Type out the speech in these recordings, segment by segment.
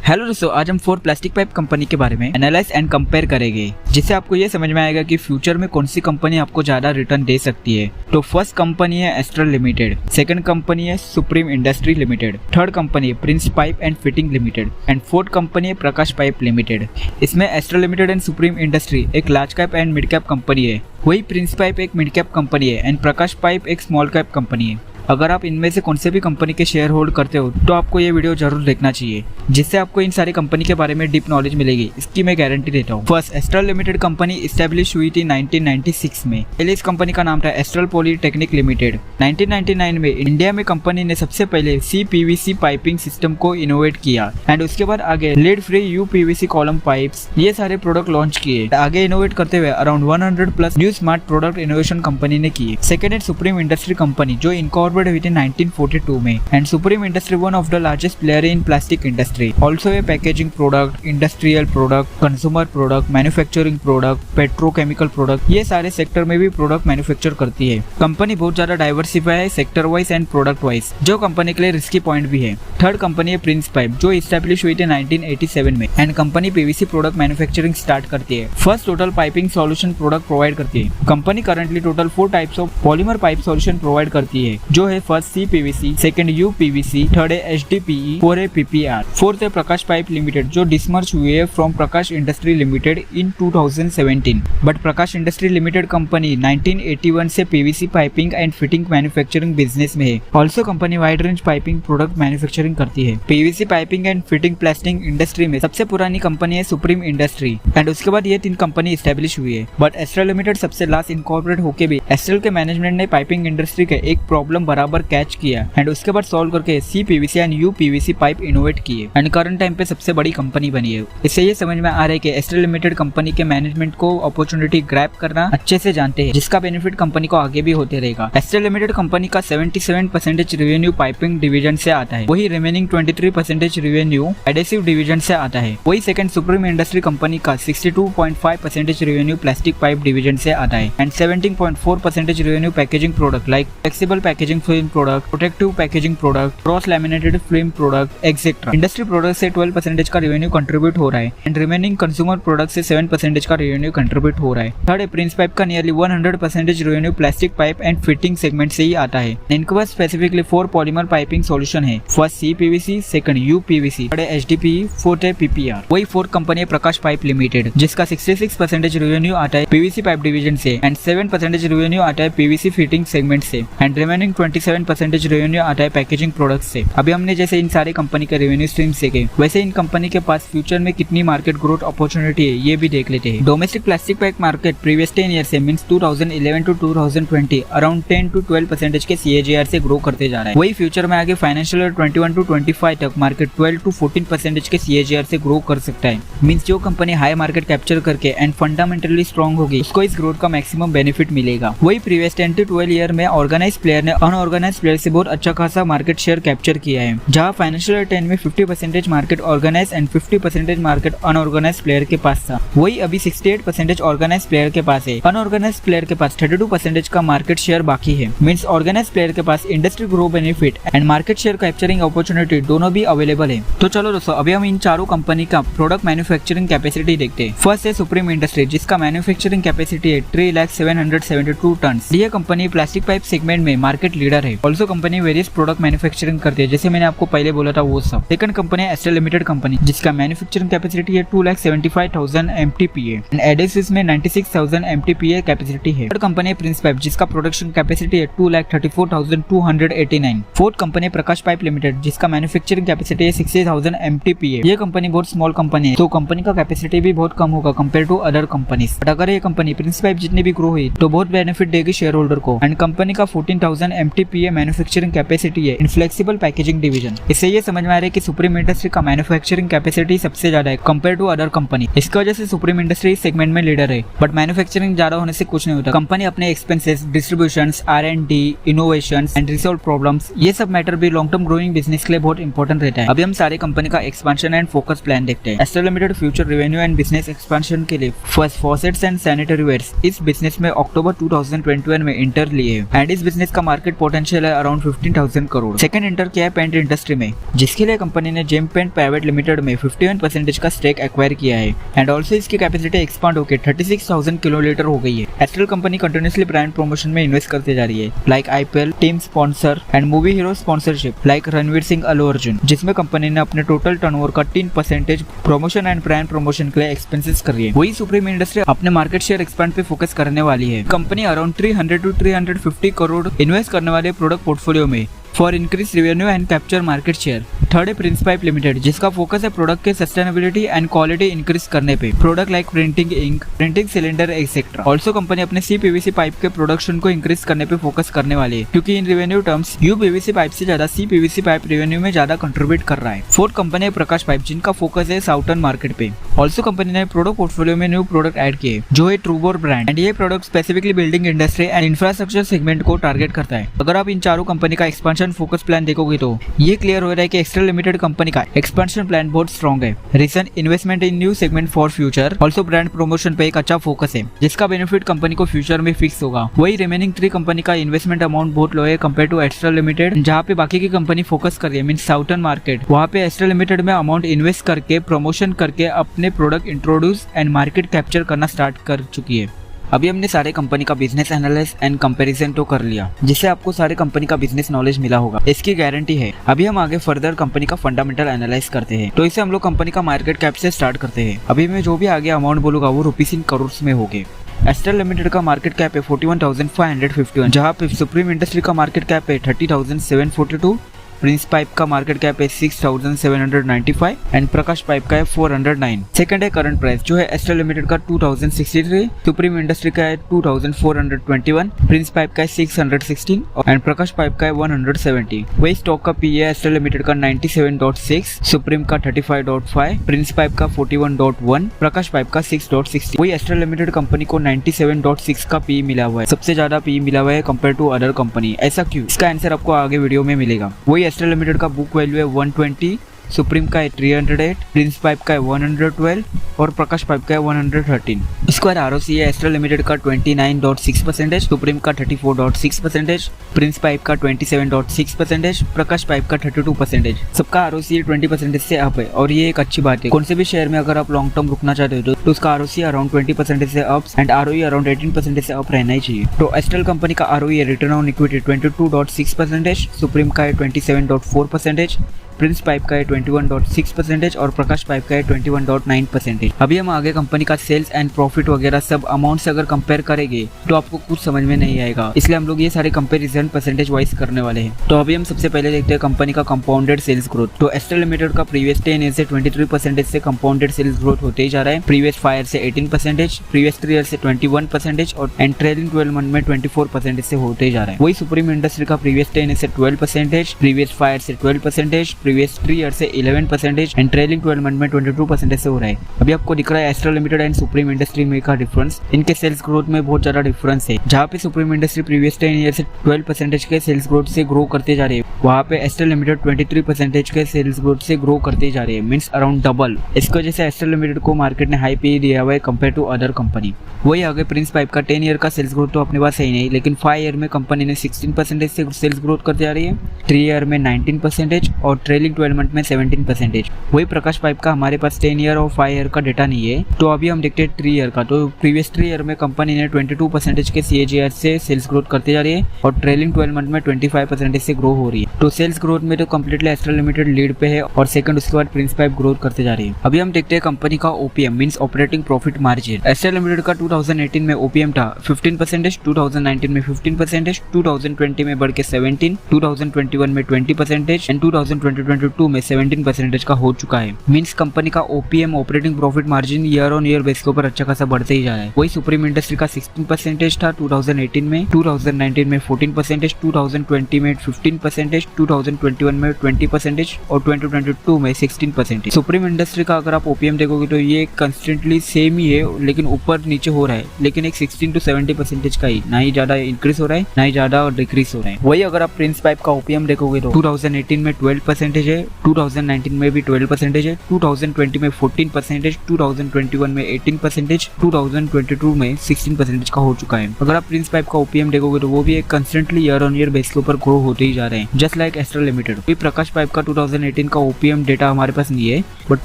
Hello दोस्तों, आज हम 4 प्लास्टिक पाइप कंपनी के बारे में एनालाइज एंड कंपेयर करेंगे, जिससे आपको ये समझ में आएगा कि फ्यूचर में कौन सी कंपनी आपको ज्यादा रिटर्न दे सकती है। तो फर्स्ट कंपनी है एस्ट्रल लिमिटेड, सेकंड कंपनी है Supreme industry limited, third company है Prince pipe and fitting limited and fourth company है प्रकाश पाइप लिमिटेड। इसमें Astral limited and Supreme industry एक large cap and mid cap company है, वही Prince pipe एक mid cap company है and Prakash pipe एक small cap company है। अगर आप इनमें से कौन से भी कंपनी के शेयर होल्ड करते हो तो आपको ये वीडियो जरूर देखना चाहिए, जिससे आपको इन सारी कंपनी के बारे में डीप नॉलेज मिलेगी, इसकी मैं गारंटी देता हूँ। First, astral limited company establish हुई थी 1996 में। पहले इस कंपनी का नाम था एस्ट्रल पॉलीटेक्निक लिमिटेड। 1999 में इंडिया में कंपनी ने सबसे पहले CPVC पाइपिंग सिस्टम को इनोवेट किया एंड उसके बाद आगे lead free UPVC column pipes ये सारे प्रोडक्ट लॉन्च किए। आगे इनोवेट करते हुए around 100+ new smart product innovation company ने किए। सेकेंड है सुप्रीम इंडस्ट्री कंपनी, जो इनकॉर्पोरेट हुई थी 1942 में and Supreme industry one of the largest player in plastic industry. Also a packaging product, industrial product, consumer product, manufacturing product, petrochemical product, ये सारे sector में भी प्रोडक्ट मैन्युफैक्चर करती है। कंपनी बहुत ज्यादा डाइवर्सिफाई है sector wise and product wise, जो कंपनी के लिए रिस्की पॉइंट भी है। थर्ड कंपनी है प्रिंस पाइप, जो इस्टेब्लिश हुई थी 1987 में and company PVC product manufacturing start करती है। First total piping solution product provide करती है। Company currently total 4 types of polymer pipe solution provide करती है, जो है first CPVC, second UPVC, third है HDPE, फोर्थ है PPR, फोर्थ है प्रकाश पाइप लिमिटेड, जो डिसमर्ज हुई है from Prakash industry limited in 2017। But Prakash industry limited company 1981 से PVC piping and fitting manufacturing business में है। Also company wide range piping product manufacturing करती है। PVC piping and fitting plastic industry में सबसे पुरानी कंपनी है सुप्रीम इंडस्ट्री एंड उसके बाद ये 3 कंपनी एस्टेब्लिश हुई है। बट एस्ट्रल लिमिटेड सबसे लास्ट इनकॉर्पोरेट होके भी एस्ट्रल के मैनेजमेंट ने पाइपिंग इंडस्ट्री के एक प्रॉब्लम बराबर कैच किया एंड उसके बाद सॉल्व करके CPVC and UPVC pipe innovate किए एंड करंट टाइम पे सबसे बड़ी कंपनी बनी है। इससे ये समझ में आ रहा है कि एस्ट्रल लिमिटेड कंपनी के मैनेजमेंट को अपॉर्चुनिटी ग्रैब करना अच्छे से जानते हैं, जिसका बेनिफिट कंपनी को आगे भी होते रहेगा। एस्ट्रल लिमिटेड कंपनी का 77% रेवेन्यू पाइपिंग डिवीजन से आता है, वही रिमेनिंग 23% रेवेन्यू एडेसिव डिवीजन से आता है। वही सेकंड सुप्रीम इंडस्ट्री कंपनी का 62.5% रेवेन्यू प्लास्टिक पाइप डिवीजन से आता है and 17.4% revenue packaging product like flexible packaging film product, protective packaging product, cross laminated film product etcetera. Industry product से 12% का रेवेन्यू कंट्रीब्यूट हो रहा है एंड रिमेनिंग कंज्यूमर प्रोडक्ट से 7% का रेवेन्यू कंट्रीब्यूट हो रहा है। थर्ड है प्रिंस पाइप का nearly 100% revenue plastic pipe and fitting segment से ही आता है। इनके पास स्पेसिफिकली 4 पॉलीमर पाइपिंग सॉल्यूशन है। First CPVC, second UPVC, third है HDPE, फोर्थ है PPR। वही फोर्थ कंपनी है प्रकाश पाइप लिमिटेड, जिसका 66% रेवेन्यू आता है PVC पाइप डिवीजन से एंड 7% रेवेन्यू आता है PVC फिटिंग सेगमेंट से एंड रिमेनिंग 27% रेवेन्यू आता है पैकेजिंग प्रोडक्ट से। अभी हमने जैसे इन सारे कंपनी के रेवेन्यू स्ट्रीम देखे, वैसे इन कंपनी के पास फ्यूचर में कितनी मार्केट ग्रोथ अपॉर्चुनिटी है ये भी देख लेते हैं। Domestic plastic pipe market previous 10 year से मींस 2011 टू 2020 अराउंड 10 to 12% के CAGR से ग्रो करते जा रहा है। वही फ्यूचर में आगे फाइनेंशियल ईयर 21 to 25 तक मार्केट 12 to 14% के CAGR से ग्रो कर सकता है। मींस जो कंपनी हाई मार्केट कैप्चर करके एंड फंडामेंटली स्ट्रॉन्ग होगी, उसको इस ग्रोथ का मैक्सिमम बेनिफिट मिलेगा। वही प्रीवियस 10 to 12 ईयर में ऑर्गेनाइज प्लेयर ने अनऑर्गेनाइज प्लेयर से बहुत अच्छा खासा मार्केट शेयर कैप्चर किया है, जहां फाइनेंशियल ईयर 10 में 50% market organise and 50% market unorganise player के पास था। वही अभी 68% ऑर्गेनाइज प्लेयर के पास है। अनऑर्गेनाइज प्लेयर के पास 32% का मार्केट शेयर बाकी है। मींस ऑर्गेनाइज प्लेयर के पास industry grow benefit and market share capturing opportunity दोनों भी अवेलेबल है। तो चलो दोस्तों, अभी हम इन चारों कंपनी का प्रोडक्ट मैन्युफैक्चरिंग कैपेसिटी देखते हैं। फर्स्ट है सुप्रीम इंडस्ट्री, जिसका मैन्युफैक्चरिंग कैपेसिटी है 3,772 टन। यह कंपनी प्लास्टिक पाइप सेगमेंट में मार्केट लीडर है। Also company various product manufacturing करती है, जैसे मैंने आपको पहले बोला था वो सब। सेकंड कंपनी है एस्ट्रल लिमिटेड कंपनी, जिसका मैन्युफैक्चरिंग कैपेसिटी है 2,75,000 MTPA एंड एडेसिव्स में 96,000 MTPA कैपेसिटी है। थर्ड कंपनी है प्रिंस पाइप, जिसका प्रोडक्शन कैपेसिटी है 2,34,289। फोर्थ कंपनी है प्रकाश पाइप लिमिटेड, जिसका मैन्युफैक्चरिंग कैपेसिटी है 60,000 MTPA। ये कंपनी बहुत स्मॉल कंपनी है, तो कंपनी का कैपेसिटी भी बहुत कम होगा compare to other companies. But अगर ये कंपनी प्रिंस पाइप जितनी भी ग्रो हुई तो बहुत बेनिफिट देगी शेयर होल्डर को एंड कंपनी का 14,000 MTPA मैन्युफैक्चरिंग कैपेसिटी है इन फ्लेक्सिबल पैकेजिंग डिवीजन। इससे ये समझ में आ रहा है कि सुप्रीम इंडस्ट्री का मैन्युफैक्चरिंग कैपेसिटी सबसे ज्यादा है कंपेयर टू अदर कंपनी। इसकी वजह से सुप्रीम इंडस्ट्री इस सेगमेंट में लीडर है। बट मैन्युफैक्चरिंग ज्यादा होने से कुछ नहीं होता। कंपनी अपने expenses, distribution, R&D, innovation and resolve problems, ये सब मैटर भी लॉन्ग टर्म ग्रोइंग बिजनेस के लिए बहुत इंपॉर्टेंट रहता है। अभी हम सारे कंपनी का एक्सपेंशन एंड फोकस प्लान देखते हैं। Astral limited future revenue and business expansion के लिए first faucets and sanitary wares इस बिजनेस में अक्टूबर 2021 में इंटर लिए एंड इस बिजनेस का मार्केट पोटेंशियल है अराउंड 15,000 करोड़। सेकंड एंटर किया है पेंट इंडस्ट्री में, जिसके लिए कंपनी ने जेम पेंट प्राइवेट लिमिटेड में 51% का स्टेक एक्वायर किया है एंड ऑल्सो इसकी कैपेसिटी एक्सपांड होकर 36,000 किलोलीटर हो गई है। Astral company continuously brand promotion में इन्वेस्ट करते जा रही है, like IPL, team sponsor and movie hero sponsorship like Ranveer Singh, Allu Arjun, जिसमें कंपनी ने अपने टोटल टर्नओवर का 3% प्रमोशन एंड ब्रांड प्रमोशन के लिए एक्सपेंसेस कर रही है। वही सुप्रीम इंडस्ट्री अपने मार्केट शेयर एक्सपांड पे फोकस करने वाली है। Company around 300 to 350 crore invest करने वाले प्रोडक्ट पोर्टफोलियो में for increase revenue and capture market share. Third है प्रिंस पाइप लिमिटेड, जिसका फोकस है प्रोडक्ट के सस्टेनेबिलिटी एंड क्वालिटी इंक्रीज करने पे, product like printing ink, printing cylinder etcetera. Also company अपने CPVC पाइप के प्रोडक्शन को इंक्रीज करने पे फोकस करने वाली है, क्योंकि in revenue terms UPVC pipe से ज्यादा CPVC पाइप रेवेन्यू में ज्यादा कंट्रीब्यूट कर रहा है। फोर्थ कंपनी है प्रकाश पाइप, जिनका फोकस है साउथर्न मार्केट पे। ऑल्सो कंपनी ने प्रोडक्ट पोर्टफोलियो में न्यू प्रोडक्ट ऐड किए, जो है ट्रूबोर ब्रांड, एंड ये product specifically building industry and infrastructure segment को टारगेट करता है। अगर आप इन चारों कंपनी का एक्सपेंशन फोकस प्लान देखोगे तो ये क्लियर हो रहा है कि एस्ट्रल लिमिटेड कंपनी का एक्सपेंशन प्लान बहुत स्ट्रॉन्ग है। Reason investment in new segment for future, also brand promotion पे एक अच्छा फोकस है, जिसका बेनिफिट कंपनी को फ्यूचर में फिक्स होगा। वही रिमेनिंग 3 कंपनी का इन्वेस्टमेंट अमाउंट बहुत लो है कंपेयर टू एस्ट्रल लिमिटेड, जहाँ पे बाकी की कंपनी फोकस कर रही है, मीन साउथर्न मार्केट। वहाँ पे एस्ट्रल लिमिटेड में अमाउंट इन्वेस्ट करके प्रमोशन करके अपने product introduce and market capture करना स्टार्ट कर चुकी है। अभी हमने सारे कंपनी का बिजनेस एनालिसिस एंड कंपैरिजन तो कर लिया, जिससे आपको सारे कंपनी का बिजनेस नॉलेज मिला होगा, इसकी गारंटी है। अभी हम आगे फर्दर कंपनी का फंडामेंटल एनालाइज करते हैं। तो इसे हम लोग कंपनी का मार्केट कैप से स्टार्ट करते हैं। अभी मैं जो भी आगे अमाउंट बोलूंगा वो रुपीस इन करोड़ में होंगे। एस्ट्रल लिमिटेड का मार्केट कैप है 41,551, जहाँ पे सुप्रीम इंडस्ट्री का मार्केट कैप है 30,742, प्रिंस पाइप का मार्केट कैप है 6,795 एंड प्रकाश पाइप का है 409। सेकंड है करंट प्राइस, जो है एस्ट्रल लिमिटेड का 2,063, सुप्रीम इंडस्ट्री का है 2,421, प्रिंस पाइप का है 616 एंड प्रकाश पाइप का है 170। वही स्टॉक का पी है एस्ट्रल लिमिटेड का 97.6, सुप्रीम का 35.5, प्रिंस पाइप का 41.1, प्रकाश पाइप का 6.60। वही एस्ट्रल लिमिटेड कंपनी को 97.6 का पी मिला हुआ है, सबसे ज्यादा पी मिला हुआ है कंपेयर टू अदर कंपनी। ऐसा क्यों? इसका आंसर आपको आगे वीडियो में मिलेगा। वही एस्ट्रल लिमिटेड का बुक वैल्यू है 120, सुप्रीम का है 308, प्रिंस पाइप का है 112 और प्रकाश पाइप का है 113। इसके बाद ROC है एस्ट्रल लिमिटेड का 29.6%, सुप्रीम का 34.6%, प्रिंस पाइप का 27.6%, प्रकाश पाइप का 32%। सबका ROC 20% से अप है और ये एक अच्छी बात है। कौन से भी शेयर में अगर आप लॉन्ग टर्म रुकना चाहते हो तो उसका ROC अराउंड 20% से अप एंड ROE अराउंड 18% से अप रहना ही चाहिए। तो एस्ट्रल कंपनी का ROE return on equity 22.6%, supreme का है 27.4%, प्रिंस पाइप का है 21.6% और प्रकाश पाइप का है 21.9%। अभी हम आगे कंपनी का सेल्स एंड प्रॉफिट वगैरह सब अमाउंट से अगर कंपेयर करेंगे तो आपको कुछ समझ में नहीं आएगा, इसलिए हम लोग ये सारे कंपैरिजन परसेंटेज वाइज करने वाले हैं। तो अभी हम सबसे पहले देखते हैं कंपनी का कंपाउंडेड सेल्स ग्रोथ। तो एस्ट्रल लिमिटेड का प्रीवियस 10 ईयर से 23% से कंपाउंडेड सेल्स ग्रोथ होते ही जा रहा है, प्रीवियस 5 ईयर से 18%, प्रीवियस 3 ईयर से 21% और ट्रेलिंग 12 मंथ में 24% से होते ही जा रहा है। वही सुप्रीम इंडस्ट्री का प्रीवियस 10 ईयर से 12%, प्रीवियस 5 ईयर से 12%, प्रीवियस 3 ईयर से 11% एंड ट्रेलिंग 12 मंथ में 22% से हो रहा है। अभी आपको दिख रहा है Astral limited and Supreme industry में का डिफरेंस। इनके सेल्स ग्रोथ में बहुत ज्यादा डिफरेंस है। जहाँ पे सुप्रीम इंडस्ट्री प्रीवियस 10 ईयर से 12% के सेल्स ग्रोथ से ग्रो करते जा रही है, वहाँ पे एस्ट्रल लिमिटेड 23% के सेल्स ग्रोथ से ग्रो करते जा रही है, मीन्स अराउंड डबल। इसकी वजह से एस्ट्रल लिमिटेड को मार्केट ने हाई पे दिया हुआ है कंपेयर टू अदर कंपनी। वही आगे प्रिंस पाइप का 10 ईयर का सेल्स ग्रोथ तो अपने पास है ही नहीं, लेकिन 5 ईयर में कंपनी ने 16% से सेल्स ग्रोथ करते जा रही है, 3 ईयर में 19% और ट्रेलिंग 12 मंथ में 17%। वही प्रकाश पाइप का हमारे पास 10 ईयर और 5 ईयर का डेटा नहीं है, तो अभी हम देखते हैं 3 ईयर का। तो प्रीवियस 3 ईयर में कंपनी ने 22% के CAGR से सेल्स ग्रोथ करते जा रही है और ट्रेलिंग 12 मंथ में 25% से ग्रो हो रही है। तो सेल्स ग्रोथ में तो कंप्लीटली एस्ट्रल लिमिटेड लीड पे है और सेकंड उसके बाद प्रिंस पाइप ग्रोथ करते जा रही है। अभी हम देखते हैं कंपनी का OPM means operating profit margin. Astral limited का 2018 में OPM था 15%, 2019 में 15%, 2020 में बढ़ के 17%, 2021 में 20% एंड 2022 में 17% का हो चुका है। मींस कंपनी का OPM operating profit margin year on year base के ऊपर अच्छा खासा बढ़ते ही जा रहा है। वही सुप्रीम इंडस्ट्री का 16% था 2018 में, 2019 में 14%, 2020 में 15%, 2021 में 20% और 2022 में 16%। सुप्रीम इंडस्ट्री का अगर आप OPM देखोगे तो ये कंस्टेंटली सेम ही है, लेकिन ऊपर नीचे हो रहा है, लेकिन एक 16 to 70% का ही, ना ही ज्यादा इंक्रीज हो रहा है ना ही ज्यादा डिक्रीज हो रहा है। वही अगर आप प्रिंस पाइप का OPM देखोगे तो 2018 में 12%, 12% है, 2019 में भी 12% है, 2020 में 14%, 2021 में 18%, 2022 में 16% का हो चुका है। अगर आप प्रिंस पाइप का ओपीएम देखोगे तो वो भी एक constantly year on year base के ऊपर ग्रो होते ही जा रहे हैं, जस्ट लाइक एस्ट्रल लिमिटेड। अभी प्रकाश पाइप का 2018 का ओपीएम डेटा हमारे पास नहीं है, बट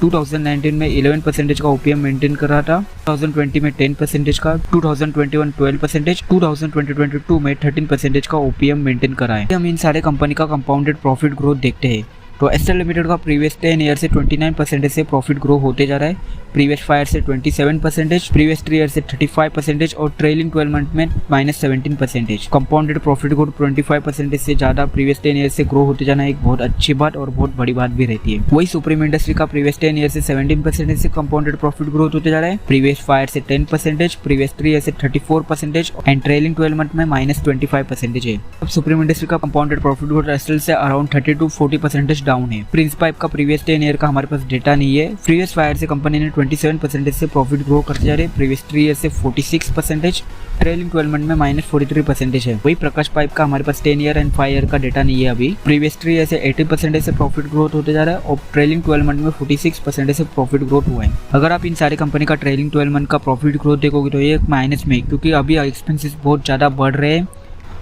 2019 में 11% का ओपीएम मेंटेन कर रहा था, 2020 में 10% का, 2021 12%, 2022 में 13% का ओपीएम मेंटेन करा है। हम इन सारे कंपनी का कंपाउंडेड प्रॉफिट ग्रोथ देखते हैं तो एस्ट्रल लिमिटेड का प्रीवियस 10 ईयर से 29% से प्रॉफिट ग्रो होते जा रहा है, प्रीवियस 5 ईयर से 27%, प्रीवियस 3 ईयर से 35% और ट्रेलिंग 12 मंथ में -17%। कंपाउंडेड प्रॉफिट ग्रोथ 25% से ज़्यादा प्रीवियस 10 ईयर से ग्रो होते जाना एक बहुत अच्छी बात और बहुत बड़ी बात भी रहती है। वही सुप्रीम इंडस्ट्री का प्रीवियस 10 ईयर से 17% से कंपाउंडेड प्रॉफिट ग्रोथ होते जा रहा है, प्रीवियस 5 ईयर से 10%, प्रीवियस 3 ईयर से 34% एंड ट्रेलिंग 12 मंथ में -25% है। अब सुप्रीम इंडस्ट्री का कंपाउंडेड प्रॉफिट ग्रोथ एस्ट्रल से अराउंड 30 to 40% डाउन है। प्रिंस पाइप का प्रीवियस 10 ईयर का हमारे पास डेटा नहीं है। प्रीवियस 5 ईयर से कंपनी ने 27% से प्रॉफिट ग्रो करते जा रहे हैं, प्रीवियस 3 ईयर से 46%, ट्रेलिंग 12 मंथ में -43% है। वही प्रकाश पाइप का हमारे पास 10 ईयर एंड 5 ईयर का डेटा नहीं है अभी। प्रीवियस 3 ईयर से 80% से प्रॉफिट ग्रोथ होते जा रहा है और ट्रेलिंग 12 मंथ में 46% से प्रॉफिट ग्रोथ हुआ है। अगर आप इन सारे कंपनी का ट्रेलिंग 12 मंथ का प्रॉफिट ग्रोथ देखोगे तो ये माइनस में, क्योंकि अभी एक्सपेंसेस बहुत ज़्यादा बढ़ रहे हैं,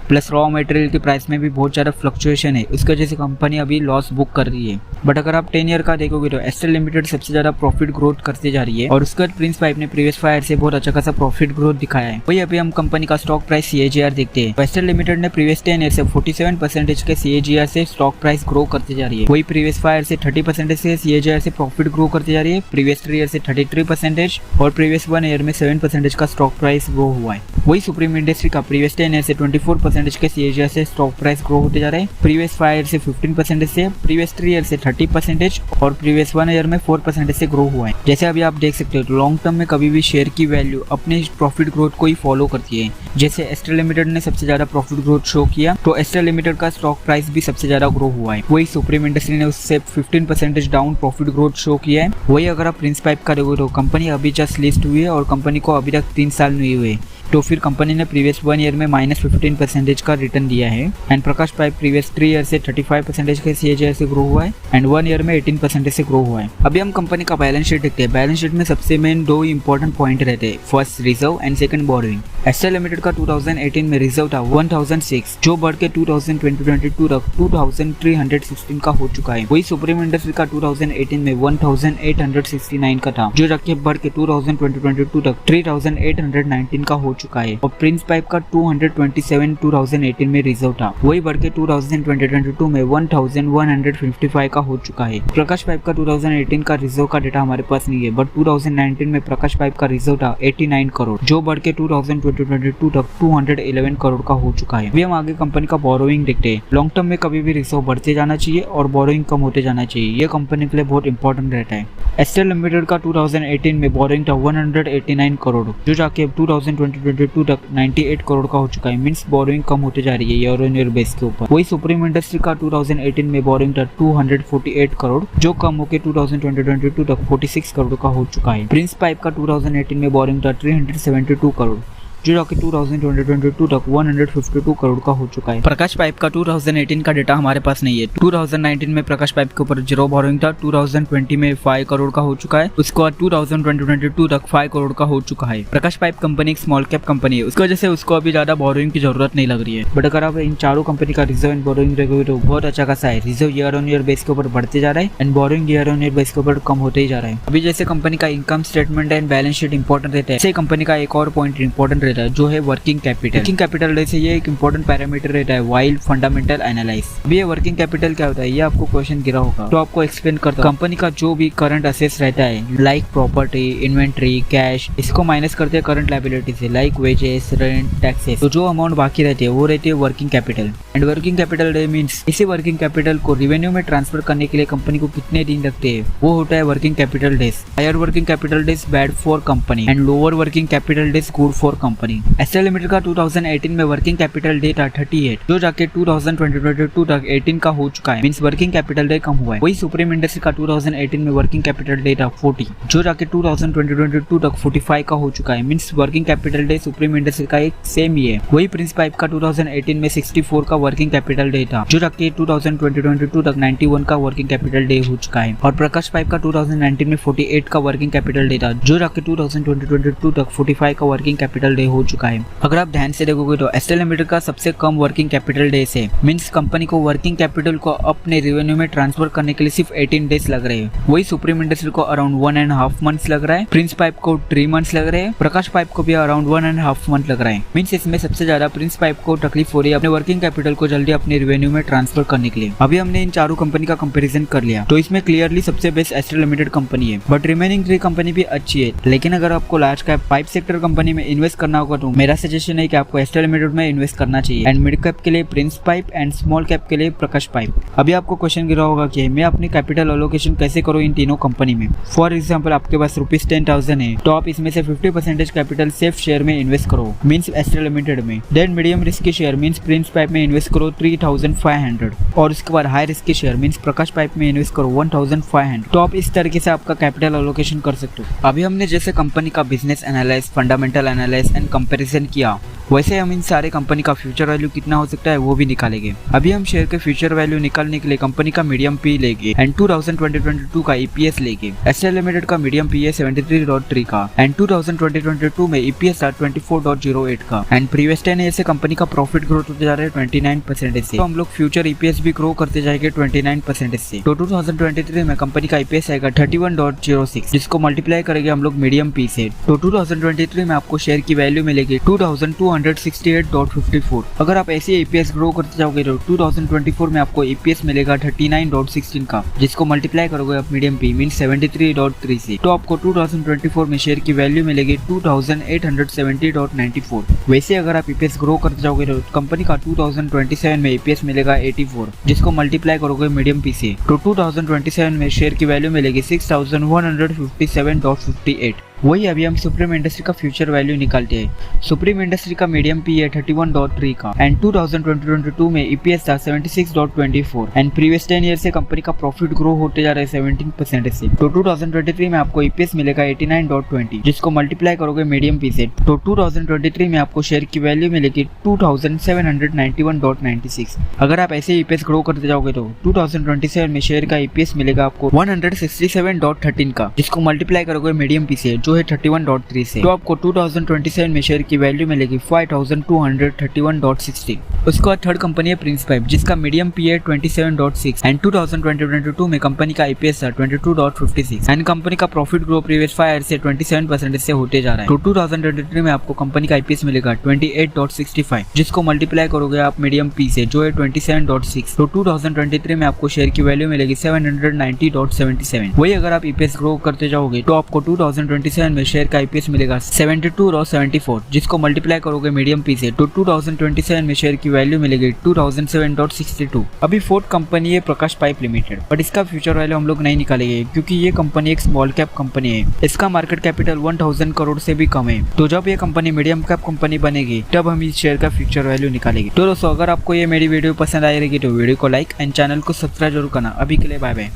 प्लस रॉ मटेरियल के प्राइस में भी बहुत ज़्यादा फ्लक्चुएशन है, उसकी वजह से कंपनी अभी लॉस बुक कर रही है। बट अगर आप 10 ईयर का देखोगे तो एस्ट्रल लिमिटेड सबसे ज़्यादा प्रॉफिट ग्रोथ करते जा रही है और उसके बाद प्रिंस पाइप ने प्रीवियस 5 ईयर से बहुत अच्छा खासा प्रॉफिट ग्रोथ दिखाया है। वही अभी हम कंपनी का स्टॉक प्राइस CAGR देखते हैं। एस्ट्रल लिमिटेड ने प्रीवियस 10 ईयर से 47% के CAGR से स्टॉक प्राइस ग्रो करते जा रही है। वही प्रीवियस 5 ईयर से 30% से CAGR से प्रॉफिट ग्रो करते जा रही है, प्रीवियस 3 ईयर से 33% और प्रीवियस 1 ईयर में 7% का स्टॉक प्राइस ग्रो हुआ है। वही सुप्रीम इंडस्ट्री का प्रीवियस 10 ईयर से 24% के CAGR से स्टॉक प्राइस ग्रो होते जा रहे हैं, प्रीवियस 5 ईयर से 15% से, प्रीवियस 3 ईयर से 30% और प्रीवियस 1 ईयर में 4% से ग्रो हुआ है। जैसे अभी आप देख सकते हो लॉन्ग टर्म में कभी भी शेयर की वैल्यू अपने प्रॉफिट ग्रोथ को ही फॉलो करती है। जैसे एस्ट्रल लिमिटेड ने सबसे ज्यादा प्रॉफिट ग्रोथ शो किया तो एस्ट्रल लिमिटेड का स्टॉक प्राइस भी सबसे ज्यादा ग्रो हुआ है। वही सुप्रीम इंडस्ट्री ने उससे 15% डाउन प्रॉफिट ग्रोथ शो किया है। वही अगर आप प्रिंस पाइप का देखो तो कंपनी अभी जस्ट लिस्ट हुई है और कंपनी को अभी तक 3 साल नहीं हुए, तो फिर कंपनी ने प्रीवियस 1 ईयर में -15% का रिटर्न दिया है and Prakash pipe previous 3 year से 35% के CAGR से ग्रो हुआ है एंड 1 ईयर में 18% से ग्रो हुआ है। अभी हम कंपनी का बैलेंस शीट देखते हैं। बैलेंस शीट में सबसे मेन 2 इंपॉर्टेंट पॉइंट रहते हैं, first reserve and second borrowing. Astral limited का 2018 में रिजर्व था 1006 जो बढ़ के 2022 तक 2316 का हो चुका है। वही सुप्रीम इंडस्ट्री का 2018 में 1869 का था जो रख बढ़ के 2022 तक 3819 का हो चुका है और प्रिंस पाइप का 227 2018 में रिजर्व था, वही बढ़ के 2022 में 1155 का हो चुका है। प्रकाश पाइप का 2018 का रिजर्व का डेटा हमारे पास नहीं है, बट 2019 में प्रकाश पाइप का रिजर्व था 89 करोड़ जो बढ़ के 2022 तक 211 करोड़ का हो चुका है। अभी हम आगे कंपनी का बोरोइंग देखते हैं। लॉन्ग टर्म में कभी भी रिजर्व बढ़ते जाना चाहिए और बोरोइंग कम होते जाना चाहिए, ये कंपनी के लिए बहुत इंपॉर्टेंट रहता है। एस्ट्रल लिमिटेड का 2018 में बोरोइंग था 189 करोड़ जो जाके 2022 तक 98 करोड़ का हो चुका है, मींस बोरोइंग कम होते जा रही है ईयर ऑन ईयर बेस के ऊपर। वही सुप्रीम इंडस्ट्री का 2018 में बोरोइंग था 248 करोड़ जो कम होकर 2022 तक 46 करोड़ का हो चुका है। प्रिंस पाइप का 2018 में बोरोइंग था 372 करोड़ जो जाके 2022 तक 152 करोड़ का हो चुका है। प्रकाश पाइप का 2018 का डेटा हमारे पास नहीं है। 2019 में प्रकाश पाइप के ऊपर 0 बोरोइंग था, 2020 में 5 करोड़ का हो चुका है, उसके बाद 2022 तक 5 करोड़ का हो चुका है। प्रकाश पाइप कंपनी एक स्मॉल कैप कंपनी है, उसकी वजह से उसको अभी ज्यादा बोरोइंग की जरूरत नहीं लग रही है। बट अगर आप इन चारों कंपनी का रिजर्व एंड बोरोइंग देखोगे तो बहुत अच्छा खासा है। Reserve year on year base के ऊपर बढ़ते जा रहा है and borrowing year on year base के ऊपर कम होते ही जा रहा है। अभी जैसे कंपनी का income statement and balance sheet important रहता है, ऐसे कंपनी का एक और पॉइंट इंपॉर्टेंट रहता है जो है वर्किंग कैपिटल। वर्किंग कैपिटल जैसे ये एक इंपॉर्टेंट पैरामीटर रहता है वाइल फंडामेंटल एनालाइज। अभी ये वर्किंग कैपिटल क्या होता है ये आपको क्वेश्चन गिरा होगा तो आपको एक्सप्लेन करता हूं। कंपनी का जो भी करंट असेट्स रहता है लाइक प्रॉपर्टी, इन्वेंट्री, कैश, इसको माइनस करते हैं करंट लायबिलिटी से लाइक वेजेस, रेंट, टैक्सेस। तो जो अमाउंट बाकी रहती है वो रहती है working capital. And working capital day means इसी वर्किंग कैपिटल को रेवेन्यू में ट्रांसफर करने के लिए कंपनी को कितने दिन लगते हैं वो होता है working capital days. Higher working capital days bad for company and lower working capital days good for company. Company. Astral limited का 2018 में वर्किंग कैपिटल डे था 38, जो जाके 2022 तक 18 का हो चुका है, मींस वर्किंग कैपिटल डे कम हुआ है। वही सुप्रीम इंडस्ट्री का 2018 में वर्किंग कैपिटल डे था 40, जो जाके 2022 तक 45 का हो चुका है, means working capital day supreme industry का एक सेम ही है। वही प्रिंस पाइप का 2018 में 64 का वर्किंग कैपिटल डे था, जो जाके 2022 तक 91 का वर्किंग कैपिटल डे हो चुका है। और प्रकाश पाइप का 2019 में 48 का वर्किंग कैपिटल डे था, जो जाके 2022 तक 45 का वर्किंग कैपिटल डे हो चुका है। अगर आप ध्यान से देखोगे तो एस्ट्रल लिमिटेड का सबसे कम वर्किंग कैपिटल डेज है, मींस कंपनी को वर्किंग कैपिटल को अपने रेवेन्यू में ट्रांसफर करने के लिए सिर्फ 18 डेज लग रहे हैं। वही सुप्रीम इंडस्ट्री को अराउंड 1.5 मंथ्स लग रहा है, प्रिंस पाइप को 3 मंथ्स लग रहे हैं, प्रकाश पाइप को भी अराउंड 1.5 मंथ लग रहा है। मींस इसमें सबसे ज्यादा प्रिंस पाइप को तकलीफ हो रही है अपने वर्किंग कैपिटल को जल्दी अपने रेवेन्यू में ट्रांसफर करने के लिए। अभी हमने इन चारों कंपनी का कंपैरिजन कर लिया, तो इसमें क्लियरली सबसे बेस्ट एस्ट्रल लिमिटेड कंपनी है, बट रिमेनिंग 3 कंपनी भी अच्छी है। लेकिन अगर आपको large cap pipe sector company में इन्वेस्ट करना होगा तो मेरा सजेशन है कि आपको एस्ट्रल लिमिटेड में इन्वेस्ट करना चाहिए, एंड मिड कैप के लिए Prince pipe and small cap के लिए प्रकाश पाइप। अभी आपको क्वेश्चन गिरा होगा कि मैं अपनी कैपिटल एलोकेशन कैसे करूँ इन तीनों कंपनी में। फॉर एग्जाम्पल आपके पास ₹10,000 है, तो आप इसमें से 50% कैपिटल सेफ शेयर में इन्वेस्ट करो, मींस एस्ट्रल लिमिटेड में। Then medium risky share means Prince pipe में इन्वेस्ट करो 3,500, और उसके बाद high risky share means Prakash pipe में इन्वेस्ट करो 1,500। तो आप इस तरीके से आपका कैपिटल एलोकेशन कर सकते हो। अभी हमने जैसे कंपनी का business analyse, fundamental analyse and comparison किया, वैसे हम इन सारे कंपनी का फ्यूचर वैल्यू कितना हो सकता है वो भी निकालेंगे। अभी हम शेयर के फ्यूचर वैल्यू निकालने के लिए कंपनी का मीडियम पी लेंगे एंड 2022 का ईपीएस लेंगे। एस्ट्रल लिमिटेड का मीडियम पी है 73.3 का एंड 2022 में ईपीएस था 24.08 का, एंड प्रीवियस 10 ईयर से कंपनी का प्रॉफिट ग्रोथ होते जा रहा है 29% से। तो हम लोग फ्यूचर ईपीएस भी ग्रो करते जाएंगे 29% से। तो 2023 में कंपनी का ईपीएस आएगा 31.06, जिसको मल्टीप्लाई करेंगे हम लोग मीडियम पी से। तो 2023 में आपको शेयर की वैल्यू मिलेगी 2268.54। अगर आप ऐसे ईपीएस ग्रो करते जाओगे तो 2024 में आपको ईपीएस मिलेगा 39.16 का, जिसको मल्टीप्लाई करोगे आप मीडियम पी मीन 73.3 से। तो आपको 2024 में शेयर की वैल्यू मिलेगी 2870.94। वैसे अगर आप ईपीएस ग्रो करते जाओगे तो कंपनी का 2027 में ईपीएस मिलेगा 84, जिसको मल्टीप्लाई करोगे मीडियम पी से। तो 2027 में शेयर की वैल्यू मिलेगी 6157.58। वही अभी हम सुप्रीम इंडस्ट्री का फ्यूचर वैल्यू निकालते हैं। सुप्रीम इंडस्ट्री का मीडियम पी है 31.3 का एंड 2022 में ईपीएस था 76.24, एंड प्रीवियस 10 ईयर से कंपनी का प्रॉफिट ग्रो होते जा रहा है 17% से। तो 2023 में आपको ईपीएस मिलेगा 89.20, जिसको मल्टीप्लाई करोगे मीडियम पी से। तो 2023 में आपको शेयर की वैल्यू मिलेगी 2791.96। अगर आप ऐसे ईपीएस ग्रो करते जाओगे तो 2027 में शेयर का ईपीएस मिलेगा आपको 167.13 का, जिसको मल्टीप्लाई करोगे मीडियम पी से, जो है 31.3 से। तो आपको 2027 में शेयर की वैल्यू मिलेगी 5231.60। उसके बाद थर्ड कंपनी है प्रिंस पाइप, जिसका मीडियम पी है 27.6 एंड 2022 में कंपनी का ईपीएस था 22.56, एंड कंपनी का प्रॉफिट ग्रो प्रीवियस 5 ईयर से 27% से होते जा रहा है। तो 2023 में आपको कंपनी का ईपीएस मिलेगा 28.65, जिसको मल्टीप्लाई करोगे आप मीडियम पी से, जो है 27.6। तो 2023 में आपको शेयर की वैल्यू मिलेगी 790.77। वही अगर आप ईपीएस ग्रो करते जाओगे तो आपको 2027 में शेयर का ईपीएस मिलेगा 72.74, जिसको मल्टीप्लाई करोगे मीडियम पी से। तो 2027 में शेयर की वैल्यू मिलेगी 2007.62। अभी फोर्थ कंपनी है प्रकाश पाइप लिमिटेड, बट इसका फ्यूचर वैल्यू हम लोग नहीं निकालेंगे क्योंकि ये कंपनी एक स्मॉल कैप कंपनी है। इसका मार्केट कैपिटल 1000 करोड़ से भी कम है। तो जब ये कंपनी मीडियम कैप कंपनी बनेगी तब हम इस शेयर का फ्यूचर वैल्यू निकालेंगे। तो दोस्तों अगर आपको ये मेरी वीडियो पसंद आई रहेगी तो वीडियो को लाइक एंड चैनल को सब्सक्राइब जरूर करना। अभी के लिए बाय बाय।